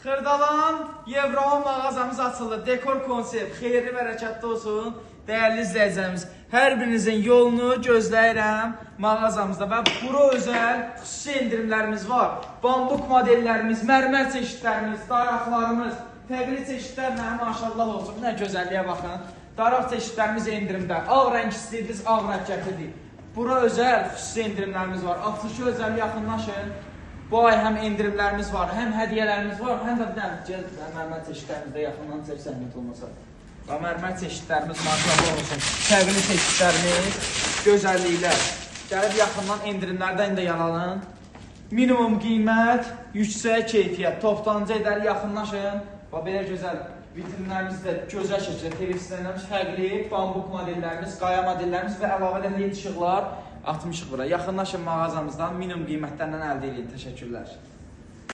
Xırdalan Yevroğan mağazamız açıldı. Dekor konsept, xeyirli bərəkətli olsun. Dəyərli izləyicilərimiz, hər birinizin yolunu gözləyirəm mağazamızda və bura özəl xüsusi endirimlərimiz var. Bambuk modellərimiz, mərmər çeşidlərimiz, daraqlarımız, fərqli çeşidlərlə maşallah olsun. Nə gözəlliyə baxın. Daraq çeşidlərimiz endirimdə. Ağ rəng istəyirsiniz, ağ rəng gətirdik. Bura özəl xüsusi endirimlərimiz var. 62 özəl yaxınlaşın. Bu ay həm endirimlərimiz var, həm hədiyyələrimiz var, həm də mərmər çeşidlərimizdə yaxından çəksəmiyyət olmasa. Və mərmər çeşidlərimiz maşallah olsun. Fərqli çeşidlərimiz, gözəlliklər. Gəlib yaxından endirimlərdən də yanalın. Minimum qiymət, yüksək keyfiyyət. Toptancı edər, yaxınlaşın. Və belə gözəl vitrinlərimiz də gözəl şəkildə televizorlarımız fərqli, bambuk modellərimiz, qaya modellərimiz və əlavə edən LED işıqlar atmışıq bura. Yaxınlaşın mağazamızdan minimum qiymətlərdən əldə edin. Təşəkkürlər.